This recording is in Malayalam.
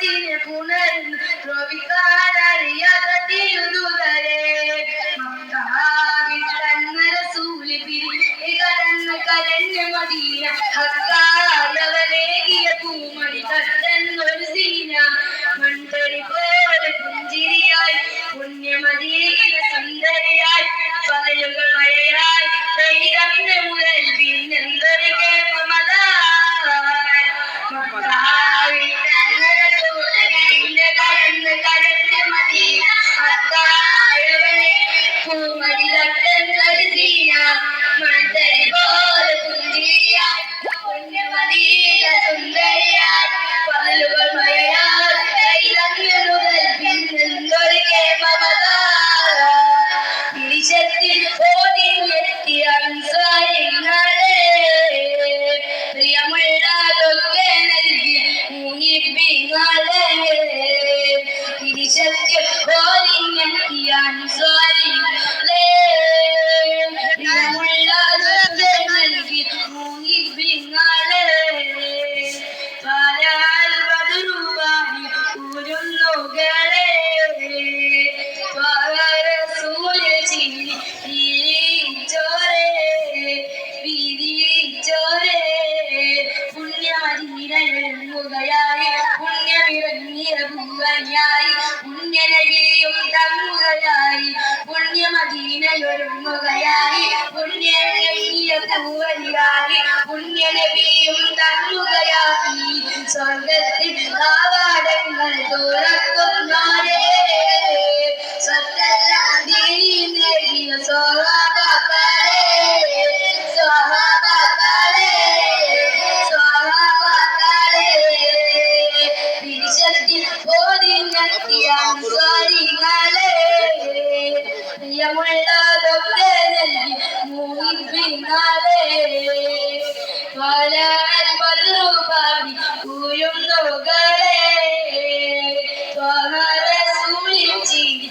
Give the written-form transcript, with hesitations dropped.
മനസ്സിനെ പുണർന്നു ദ്രോവിക്കാനറിയാത്ത തിരുതുതരെ റസൂല് പിരി കടന്ന് കരഞ്ഞ മദീന ഹക്കായവനേകിയ പൂമണി തട്ടെന്നൊരു സീന മൺതരി പോലെ പുഞ്ചിരിയായി പുണ്യമദീന സുന്ദരിയായി പകലുകൾ മഴയായി പെയ്തന്ന് മുതൽ പിന്നെന്തൊരു കേമമതായി കടന്ന് കരഞ്ഞ മദീന ഹക്കായവനെ പൂമണി തട്ടെന്നൊരു സീന മൺതരി പോലെ പുഞ്ചിരിയായി പുണ്യമദീന സുന്ദരിയായി പകലുകൾ മഴയായി പെയ്തന്ന് മുതൽ പിന്നെന്തൊരു കേമമതായി തിരിച്ചെത്തി ഓടിയെത്തിയ അൻസാരികളെ പ്രിയമുള്ളതൊക്കെ നൽകി മുങ്ങിപ്പിങ്ങളെ തിരിച്ചെത്തി ഓടിയെത്തിയ അൻസാരികളെ പ്രിയമുള്ളതൊക്കെ നൽകി മുങ്ങിപ്പിങ്ങളെ പാലാൽ ബദറുവായി ഊരുന്നുകളെ പുണ്യമദീനയൊരുങ്ങുകയായി പുണ്യമിറങ്ങിയ ഭൂവനായി പുണ്യനഗിരിയും തങ്ങുകയായി പുണ്യമദീനയൊരുങ്ങുകയായി പുണ്യമിറങ്ങിയ ഭൂവനായി പുണ്യനബിയും തങ്ങുകയായി സ്വർഗത്തിൽ കാവാടങ്ങൾ തുറക്കുന്നോരേ സത്തെല്ലാം നേടിയ സ്വഹാബാക്കളെ തിരിച്ചെത്തി ഓടിഞ്ഞെത്തിയ അൻസാരികളെ പ്രിയമുള്ളതൊക്കെ നൽകി മൂന്നിപ്പിന്നാലെ പാലാൽ ബദറുപാടി ഊരുന്നുകളെ റസൂലിൻ ചിരി